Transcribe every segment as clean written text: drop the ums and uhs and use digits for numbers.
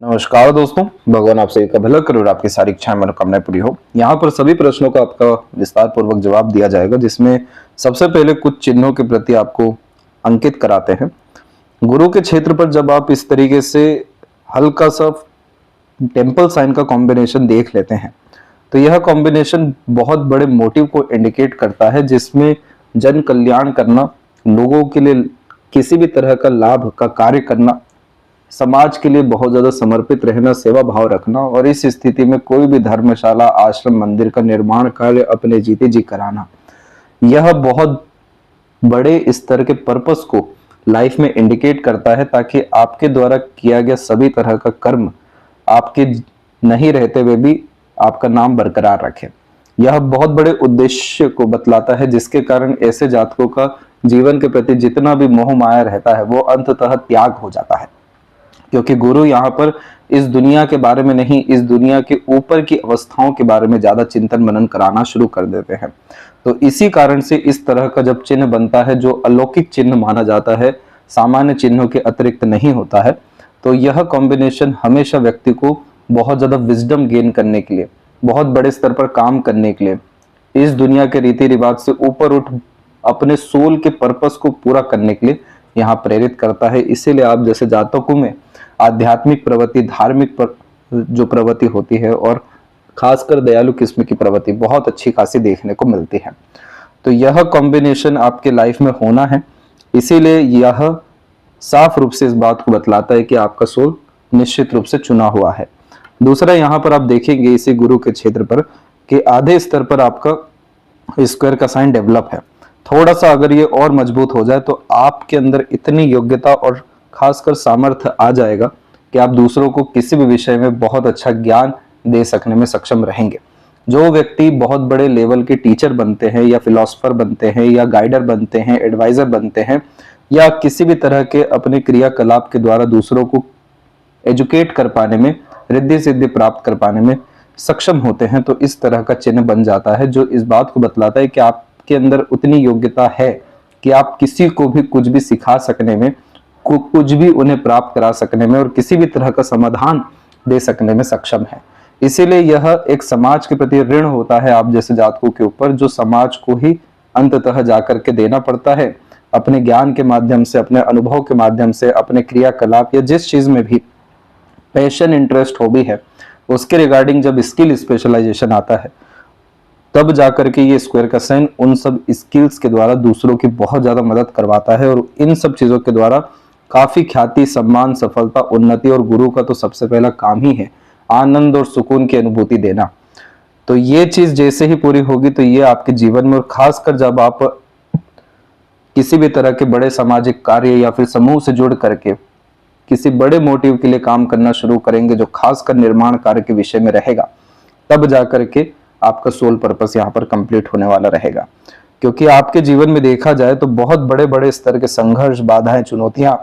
नमस्कार दोस्तों, भगवान आप सभी का भला करे और आपकी सारी इच्छाएं मनोकामनाएं पूरी हो। यहाँ पर सभी प्रश्नों का आपका विस्तार पूर्वक जवाब दिया जाएगा, जिसमें सबसे पहले कुछ चिन्हों के प्रति आपको अंकित कराते हैं। गुरु के क्षेत्र पर जब आप इस तरीके से हल्का सा टेम्पल साइन का कॉम्बिनेशन देख लेते हैं तो यह कॉम्बिनेशन बहुत बड़े मोटिव को इंडिकेट करता है, जिसमें जन कल्याण करना, लोगों के लिए किसी भी तरह का लाभ का कार्य करना, समाज के लिए बहुत ज्यादा समर्पित रहना, सेवा भाव रखना और इस स्थिति में कोई भी धर्मशाला, आश्रम, मंदिर का निर्माण कार्य अपने जीते जी कराना, यह बहुत बड़े स्तर के पर्पस को लाइफ में इंडिकेट करता है, ताकि आपके द्वारा किया गया सभी तरह का कर्म आपके नहीं रहते हुए भी आपका नाम बरकरार रखे। यह बहुत बड़े उद्देश्य को बतलाता है, जिसके कारण ऐसे जातकों का जीवन के प्रति जितना भी मोह माया रहता है वो अंततः त्याग हो जाता है, क्योंकि गुरु यहाँ पर इस दुनिया के बारे में नहीं, इस दुनिया के ऊपर की अवस्थाओं के बारे में ज्यादा चिंतन मनन कराना शुरू कर देते हैं। तो इसी कारण से इस तरह का जब चिन्ह बनता है, जो अलौकिक चिन्ह माना जाता है, सामान्य चिन्हों के अतिरिक्त नहीं होता है, तो यह कॉम्बिनेशन हमेशा व्यक्ति को बहुत ज्यादा विजडम गेन करने के लिए, बहुत बड़े स्तर पर काम करने के लिए, इस दुनिया के रीति रिवाज से ऊपर उठ अपने सोल के पर्पस को पूरा करने के लिए यहाँ प्रेरित करता है। इसीलिए आप जैसे जातकों में आध्यात्मिक प्रवृत्ति, धार्मिक जो प्रवृत्ति होती है और खासकर दयालु किस्म की प्रवृत्ति बहुत अच्छी खासी देखने को मिलती है। तो यह कॉम्बिनेशन आपके लाइफ में होना है, इसीलिए यह साफ रूप से इस बात को बतलाता है कि आपका सोल निश्चित रूप से चुना हुआ है। दूसरा, यहाँ पर आप देखेंगे इसी गुरु के क्षेत्र पर कि आधे स्तर पर आपका स्क्वायर का साइन डेवलप है। थोड़ा सा अगर ये और मजबूत हो जाए तो आपके अंदर इतनी योग्यता और खासकर सामर्थ्य आ जाएगा कि आप दूसरों को किसी भी विषय में बहुत अच्छा ज्ञान दे सकने में सक्षम रहेंगे। जो व्यक्ति बहुत बड़े लेवल के टीचर बनते हैं या फिलोसोफर बनते हैं या गाइडर बनते हैं, एडवाइजर बनते हैं या किसी भी तरह के अपने क्रियाकलाप के द्वारा दूसरों को एजुकेट कर पाने में, रिद्धि सिद्धि प्राप्त कर पाने में सक्षम होते हैं, तो इस तरह का चिन्ह बन जाता है, जो इस बात को बतलाता है कि आपके अंदर उतनी योग्यता है कि आप किसी को भी कुछ भी सिखा सकने में, कुछ भी उन्हें प्राप्त करा सकने में और किसी भी तरह का समाधान दे सकने में सक्षम है। इसीलिए यह एक समाज के प्रति ऋण होता है आप जैसे जातकों के ऊपर, जो समाज को ही अंततः जाकर के देना पड़ता है, अपने ज्ञान के माध्यम से, अपने अनुभव के माध्यम से, अपने क्रियाकलाप या जिस चीज में भी पैशन, इंटरेस्ट, हॉबी है, उसके रिगार्डिंग जब स्किल स्पेशलाइजेशन आता है, तब जाकर के ये स्क्वायर का साइन उन सब स्किल्स के द्वारा दूसरों की बहुत ज्यादा मदद करवाता है और इन सब चीजों के द्वारा काफी ख्याति, सम्मान, सफलता, उन्नति, और गुरु का तो सबसे पहला काम ही है आनंद और सुकून की अनुभूति देना। तो ये चीज जैसे ही पूरी होगी तो ये आपके जीवन में, और खासकर जब आप किसी भी तरह के बड़े सामाजिक कार्य या फिर समूह से जुड़ करके किसी बड़े मोटिव के लिए काम करना शुरू करेंगे, जो खासकर निर्माण कार्य के विषय में रहेगा, तब जाकर के आपका सोल पर्पस यहाँ पर कंप्लीट होने वाला रहेगा। क्योंकि आपके जीवन में देखा जाए तो बहुत बड़े बड़े स्तर के संघर्ष, बाधाएं, चुनौतियां,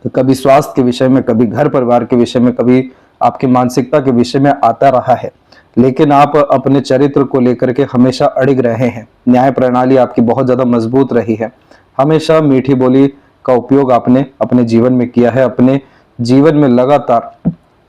तो कभी स्वास्थ्य के विषय में, कभी घर परिवार के विषय में, कभी आपकी मानसिकता के विषय में आता रहा है, लेकिन आप अपने चरित्र को लेकर के हमेशा अड़िग रहे हैं। न्याय प्रणाली आपकी बहुत ज्यादा मजबूत रही है, हमेशा मीठी बोली का उपयोग आपने अपने जीवन में किया है, अपने जीवन में लगातार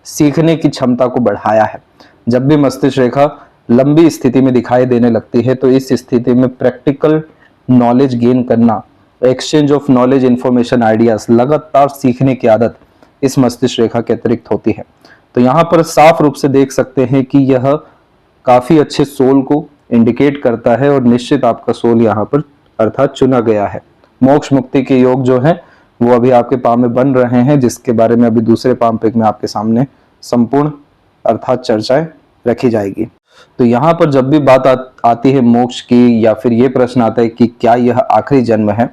सीखने की क्षमता को बढ़ाया है। जब भी मस्तिष्क रेखा लंबी स्थिति में दिखाई देने लगती है तो इस स्थिति में प्रैक्टिकल नॉलेज गेन करना, exchange of knowledge, information, ideas, लगातार सीखने की आदत इस मस्तिष्क रेखा के अतिरिक्त होती है। तो यहाँ पर साफ रूप से देख सकते हैं कि यह काफी अच्छे सोल को इंडिकेट करता है और निश्चित आपका सोल यहाँ पर अर्थात चुना गया है। मोक्ष मुक्ति के योग जो है वो अभी आपके पाम में बन रहे हैं, जिसके बारे में अभी दूसरे पाम पिक में आपके सामने संपूर्ण अर्थात चर्चाएं रखी जाएगी। तो यहाँ पर जब भी बात आती है मोक्ष की, या फिर ये प्रश्न आता है कि क्या यह आखिरी जन्म है,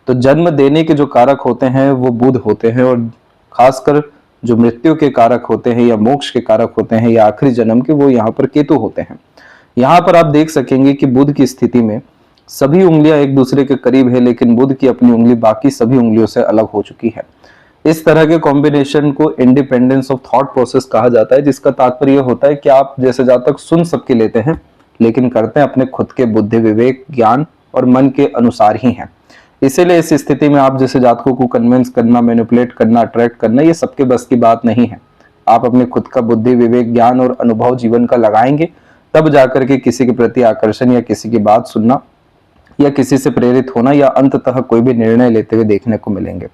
तो जन्म देने के जो कारक होते हैं वो बुध होते हैं, और खासकर जो मृत्यु के कारक होते हैं या मोक्ष के कारक होते हैं या आखिरी जन्म के, वो यहाँ पर केतु होते हैं। यहाँ पर आप देख सकेंगे कि बुध की स्थिति में सभी उंगलियां एक दूसरे के करीब है, लेकिन बुध की अपनी उंगली बाकी सभी उंगलियों से अलग हो चुकी है। इस तरह के कॉम्बिनेशन को इंडिपेंडेंस ऑफ थॉट प्रोसेस कहा जाता है, जिसका तात्पर्य होता है कि आप जैसे जातक सुन सबके लेते हैं, लेकिन करते हैं अपने खुद के बुद्धि, विवेक, ज्ञान और मन के अनुसार ही हैं। इसीलिए इस स्थिति में आप जैसे जातकों को कन्विंस करना, मैनिपुलेट करना, अट्रैक्ट करना, ये सबके बस की बात नहीं है। आप अपने खुद का बुद्धि, विवेक, ज्ञान और अनुभव जीवन का लगाएंगे, तब जाकर के किसी के प्रति आकर्षण या किसी की बात सुनना या किसी से प्रेरित होना या अंततः कोई भी निर्णय लेते हुए देखने को मिलेंगे।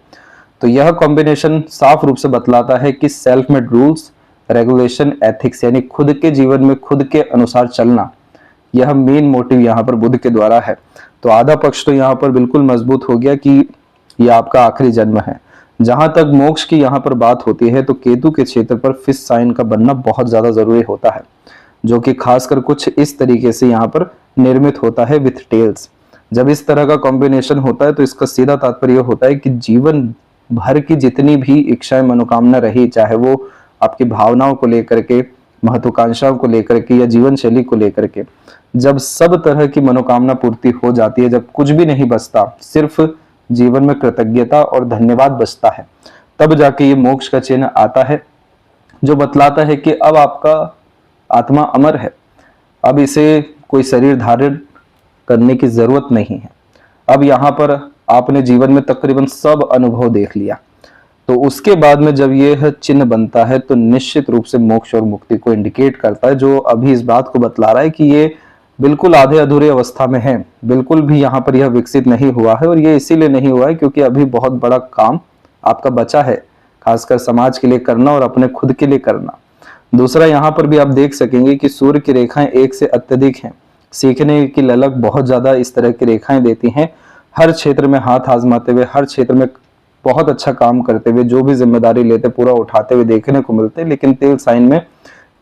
तो यह कॉम्बिनेशन साफ रूप से बतलाता है कि self made rules, regulation, ethics यानी खुद के जीवन में खुद के अनुसार चलना, यह मेन मोटिव यहाँ पर बुद्ध के द्वारा है। तो आधा पक्ष तो यहाँ पर बिल्कुल मजबूत हो गया कि यह आपका आखिरी जन्म है। जहां तक मोक्ष की यहाँ पर बात होती है तो केतु के क्षेत्र पर फिश साइन का बनना बहुत ज्यादा जरूरी होता है, जो कि खासकर कुछ इस तरीके से यहाँ पर निर्मित होता है विथ टेल्स। जब इस तरह का कॉम्बिनेशन होता है तो इसका सीधा तात्पर्य होता है कि जीवन भर की जितनी भी इच्छाएं, मनोकामना रही, चाहे वो आपकी भावनाओं को लेकर के, महत्वाकांक्षाओं को लेकर के या जीवन शैली को लेकर के, जब सब तरह की मनोकामना पूर्ति हो जाती है, जब कुछ भी नहीं बचता, सिर्फ जीवन में कृतज्ञता और धन्यवाद बचता है, तब जाके ये मोक्ष का चिन्ह आता है, जो बतलाता है कि अब आपका आत्मा अमर है, अब इसे कोई शरीर धारण करने की जरूरत नहीं है। अब यहाँ पर आपने जीवन में तकरीबन सब अनुभव देख लिया। तो उसके बाद में जब यह चिन्ह बनता है तो निश्चित रूप से मोक्ष और मुक्ति को इंडिकेट करता है, जो अभी इस बात को बतला रहा है कि ये बिल्कुल आधे अधूरे अवस्था में है, बिल्कुल भी यहाँ पर यह विकसित नहीं हुआ है। और ये इसीलिए नहीं हुआ है क्योंकि अभी बहुत बड़ा काम आपका बचा है, खासकर समाज के लिए करना और अपने खुद के लिए करना। दूसरा, यहाँ पर भी आप देख सकेंगे कि सूर्य की रेखाएं एक से अत्यधिक हैं, सीखने की ललक बहुत ज्यादा इस तरह की रेखाएं देती हैं, हर क्षेत्र में हाथ आजमाते हुए, हर क्षेत्र में बहुत अच्छा काम करते हुए, जो भी जिम्मेदारी लेते पूरा उठाते हुए देखने को मिलते, लेकिन तेल साइन में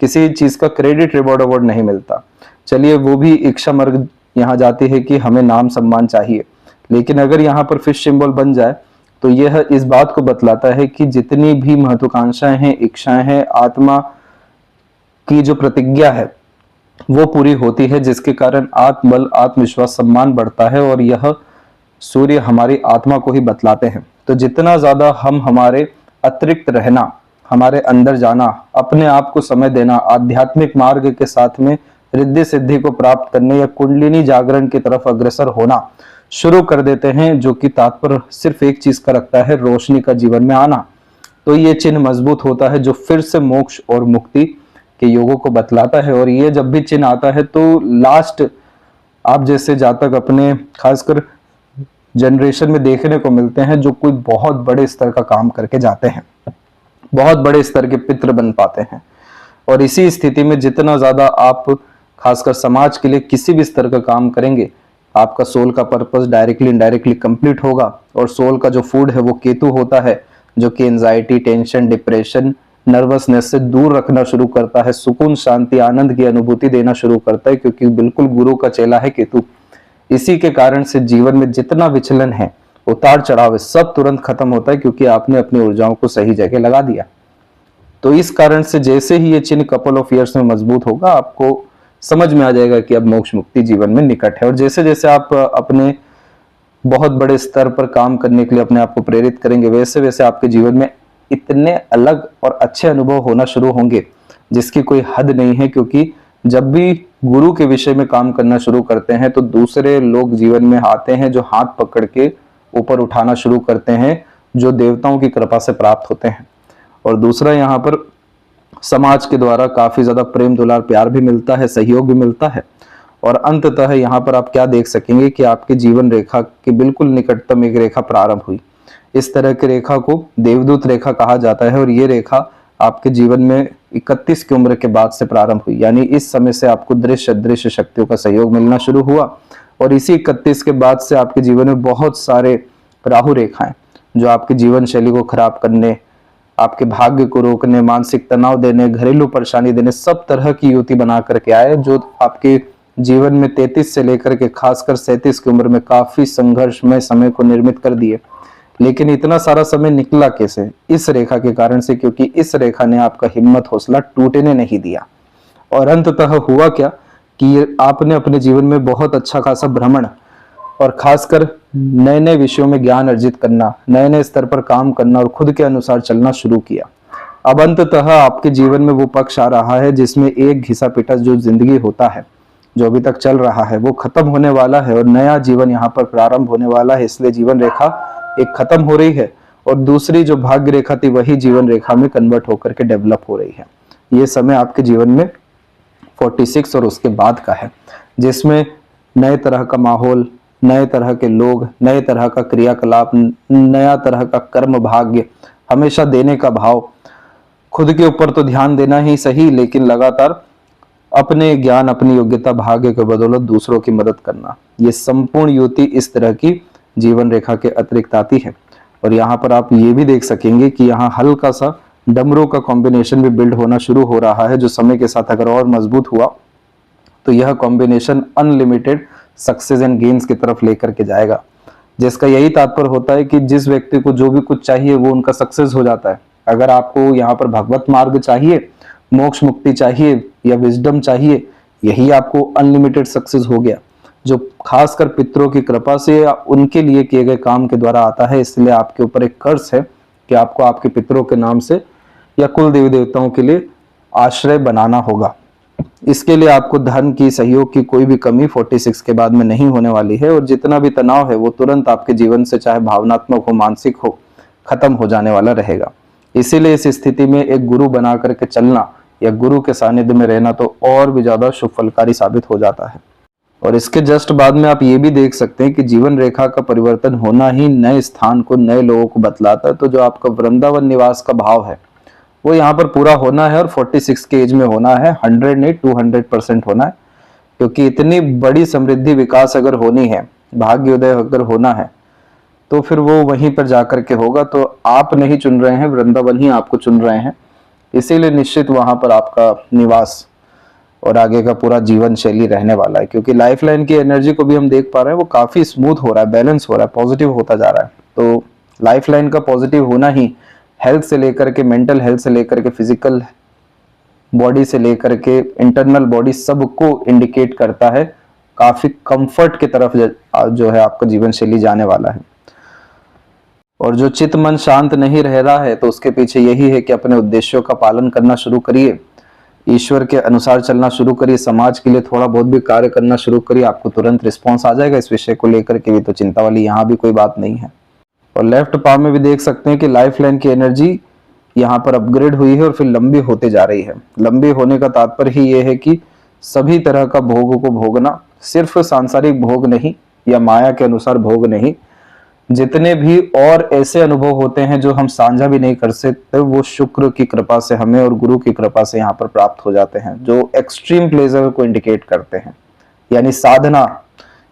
किसी चीज का क्रेडिट, रिवॉर्ड, अवार्ड नहीं मिलता। चलिए, वो भी इच्छा मार्ग यहाँ जाती है कि हमें नाम सम्मान चाहिए, लेकिन अगर यहाँ पर फिश सिंबल बन जाए तो यह इस बात को बतलाता है कि जितनी भी महत्वाकांक्षाएं हैं, इच्छाएं हैं, आत्मा की जो प्रतिज्ञा है वो पूरी होती है, जिसके कारण आत्मबल, आत्मविश्वास, सम्मान बढ़ता है। और यह सूर्य हमारी आत्मा को ही बतलाते हैं। तो जितना ज्यादा हम हमारे अतिरिक्त रहना, हमारे अंदर जाना, अपने आप को समय देना, आध्यात्मिक मार्ग के साथ में रिद्धि सिद्धि को प्राप्त करने या कुंडलिनी जागरण की तरफ अग्रसर होना शुरू कर देते हैं, जो कि तात्पर्य सिर्फ एक चीज का रखता है, रोशनी का जीवन में आना, तो ये चिन्ह मजबूत होता है, जो फिर से मोक्ष और मुक्ति के योगों को बतलाता है। और ये जब भी चिन्ह आता है तो लास्ट आप जैसे जातक अपने खासकर जनरेशन में देखने को मिलते हैं, जो कोई बहुत बड़े स्तर का काम करके जाते हैं, बहुत बड़े स्तर के पितृ बन पाते हैं। और इसी स्थिति में जितना ज्यादा आप खासकर समाज के लिए किसी भी स्तर का काम करेंगे, आपका सोल का पर्पस डायरेक्टली इनडायरेक्टली कंप्लीट होगा। और सोल का जो फूड है वो केतु होता है, जो कि एंजाइटी, टेंशन, डिप्रेशन, नर्वसनेस से दूर रखना शुरू करता है, सुकून, शांति, आनंद की अनुभूति देना शुरू करता है, क्योंकि बिल्कुल गुरु का चेला है केतु। इसी के कारण से जीवन में जितना विचलन है, उतार चढ़ाव है, सब तुरंत खत्म होता है, क्योंकि आपने अपनी ऊर्जाओं को सही जगह लगा दिया। तो इस कारण से जैसे ही ये चिन्ह कपल ऑफ ईयर्स में मजबूत होगा, आपको समझ में आ जाएगा कि अब मोक्ष मुक्ति जीवन में निकट है। और जैसे जैसे आप अपने बहुत बड़े स्तर पर काम करने के लिए अपने आप को प्रेरित करेंगे, वैसे वैसे आपके जीवन में इतने अलग और अच्छे अनुभव होना शुरू होंगे जिसकी कोई हद नहीं है। क्योंकि जब भी गुरु के विषय में काम करना शुरू करते हैं तो दूसरे लोग जीवन में आते हैं, जो हाथ पकड़ के ऊपर उठाना शुरू करते हैं, जो देवताओं की कृपा से प्राप्त होते हैं। और दूसरा, यहाँ पर समाज के द्वारा काफी ज्यादा प्रेम, दुलार, प्यार भी मिलता है, सहयोग भी मिलता है। और अंततः यहाँ पर आप क्या देख सकेंगे कि आपके जीवन रेखा की बिल्कुल निकटतम एक रेखा प्रारंभ हुई। इस तरह की रेखा को देवदूत रेखा कहा जाता है। और ये रेखा आपके जीवन में 31 की उम्र के बाद से प्रारंभ हुई, यानी इस समय से आपको दृश्य अदृश्य शक्तियों का सहयोग मिलना शुरू हुआ। और इसी 31 के बाद से आपके जीवन में बहुत सारे राहु रेखाएं, जो आपके जीवन शैली को खराब करने, आपके भाग्य को रोकने, मानसिक तनाव देने, घरेलू परेशानी देने, सब तरह की युति बना करके आए, जो आपके जीवन में 33 से लेकर के खासकर 37 की उम्र में काफी संघर्षमय समय को निर्मित कर दिए। लेकिन इतना सारा समय निकला कैसे? इस रेखा के कारण से, क्योंकि इस रेखा ने आपका हिम्मत, हौसला टूटने नहीं दिया। और अंततः हुआ क्या कि आपने अपने जीवन में बहुत अच्छा खासा भ्रमण और खासकर नए नए विषयों में ज्ञान अर्जित करना, नए नए स्तर पर काम करना और खुद के अनुसार चलना शुरू किया। अब अंततः आपके जीवन में वो पक्ष आ रहा है जिसमें एक घिसा पिटा जो जिंदगी होता है, जो अभी तक चल रहा है, वो खत्म होने वाला है और नया जीवन यहाँ पर प्रारंभ होने वाला है। इसलिए जीवन रेखा एक खत्म हो रही है और दूसरी जो भाग्य रेखा थी वही जीवन रेखा में कन्वर्ट होकर के डेवलप हो रही है। ये समय आपके जीवन में 46 और उसके बाद का है, जिसमें नए तरह का माहौल, नए तरह के लोग, नए तरह का क्रियाकलाप, नया तरह का कर्म भाग्य, हमेशा देने का भाव, खुद के ऊपर तो ध्यान देना ही सही, लेकिन लगातार अपने ज्ञान, अपनी योग्यता, भाग्य के बदौलत दूसरों की मदद करना, ये संपूर्ण युति इस तरह की जीवन रेखा के अतिरिक्त आती है। और यहाँ पर आप ये भी देख सकेंगे कि यहाँ हल्का सा डमरू का कॉम्बिनेशन भी बिल्ड होना शुरू हो रहा है, जो समय के साथ अगर और मजबूत हुआ तो यह combination unlimited success and gains की तरफ लेकर के जाएगा, जिसका यही तात्पर्य होता है कि जिस व्यक्ति को जो भी कुछ चाहिए वो उनका सक्सेस हो जाता है। अगर आपको यहाँ पर भगवत मार्ग चाहिए, मोक्ष मुक्ति चाहिए या विजडम चाहिए, यही आपको अनलिमिटेड सक्सेस हो गया, जो खासकर पितरों की कृपा से या उनके लिए किए गए काम के द्वारा आता है। इसलिए आपके ऊपर एक कर्ज है कि आपको आपके पितरों के नाम से या कुल देवी देवताओं के लिए आश्रय बनाना होगा। इसके लिए आपको धन की, सहयोग की कोई भी कमी 46 के बाद में नहीं होने वाली है, और जितना भी तनाव है वो तुरंत आपके जीवन से, चाहे भावनात्मक हो, मानसिक हो, खत्म हो जाने वाला रहेगा। इसीलिए इस स्थिति में एक गुरु बना करके चलना या गुरु के सानिध्य में रहना तो और भी ज्यादा शुभ फलकारी साबित हो जाता है। और इसके जस्ट बाद में आप ये भी देख सकते हैं कि जीवन रेखा का परिवर्तन होना ही नए स्थान को, नए लोगों को बतलाता है। तो जो आपका वृंदावन निवास का भाव है वो यहाँ पर पूरा होना है, और 46 के एज में होना है, 100 नहीं 200% होना है। क्योंकि इतनी बड़ी समृद्धि, विकास अगर होनी है, भाग्योदय अगर होना है, तो फिर वो वहीं पर जाकर के होगा। तो आप नहीं चुन रहे हैं, वृंदावन ही आपको चुन रहे हैं। इसीलिए निश्चित वहां पर आपका निवास और आगे का पूरा जीवन शैली रहने वाला है। क्योंकि लाइफ लाइन की एनर्जी को भी हम देख पा रहे हैं, वो काफी स्मूथ हो रहा है, बैलेंस हो रहा है, पॉजिटिव होता जा रहा है। तो लाइफ लाइन का पॉजिटिव होना ही हेल्थ से लेकर के, मेंटल हेल्थ से लेकर के, फिजिकल बॉडी से लेकर के इंटरनल बॉडी, सबको इंडिकेट करता है काफी कंफर्ट की तरफ जो है आपका जीवन शैली जाने वाला है। और जो चित्त मन शांत नहीं रह रहा है, तो उसके पीछे यही है कि अपने उद्देश्यों का पालन करना शुरू करिए, ईश्वर के अनुसार चलना शुरू करिए, समाज के लिए थोड़ा बहुत भी कार्य करना शुरू करिए, आपको तुरंत रिस्पॉन्स आ जाएगा। इस विषय को लेकर के भी तो चिंता वाली यहाँ भी कोई बात नहीं है। और लेफ्ट पाम में भी देख सकते हैं कि लाइफ लाइन की एनर्जी यहाँ पर अपग्रेड हुई है और फिर लंबी होते जा रही है। लंबी होने का तात्पर्य ही ये है कि सभी तरह का भोग को भोगना, सिर्फ सांसारिक भोग नहीं या माया के अनुसार भोग नहीं, जितने भी और ऐसे अनुभव होते हैं जो हम साझा भी नहीं कर सकते, वो शुक्र की कृपा से हमें और गुरु की कृपा से यहाँ पर प्राप्त हो जाते हैं, जो एक्सट्रीम प्लेजर को इंडिकेट करते हैं। यानी साधना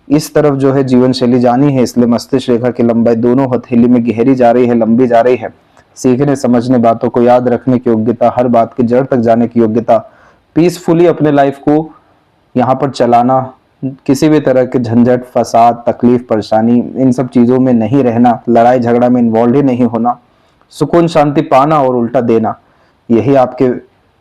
इस तरफ जो है जीवन शैली जानी है, इसलिए मस्तिष्क रेखा की लंबाई दोनों हथेली में गहरी जा रही है, लंबी जा रही है। सीखने, समझने, बातों को याद रखने की योग्यता, हर बात की जड़ तक जाने की योग्यता, पीसफुली अपने लाइफ को यहाँ पर चलाना, किसी भी तरह के झंझट, फसाद, तकलीफ, परेशानी, इन सब चीजों में नहीं रहना, लड़ाई झगड़ा में इन्वॉल्व ही नहीं होना, सुकून शांति पाना और उल्टा देना, यही आपके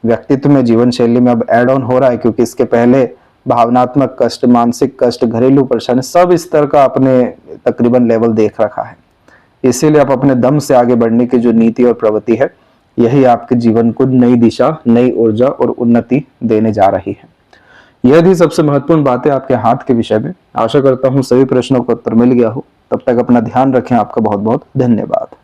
व्यक्तित्व में, जीवन शैली में अब एड ऑन हो रहा है। क्योंकि इसके पहले भावनात्मक कष्ट, मानसिक कष्ट, घरेलू परेशानी, सब स्तर का आपने तकरीबन लेवल देख रखा है। इसीलिए आप अपने दम से आगे बढ़ने की जो नीति और प्रवृत्ति है, यही आपके जीवन को नई दिशा, नई ऊर्जा और उन्नति देने जा रही है। यह थी सबसे महत्वपूर्ण बातें आपके हाथ के विषय में। आशा करता हूं सभी प्रश्नों का उत्तर मिल गया हो। तब तक अपना ध्यान रखें। आपका बहुत बहुत धन्यवाद।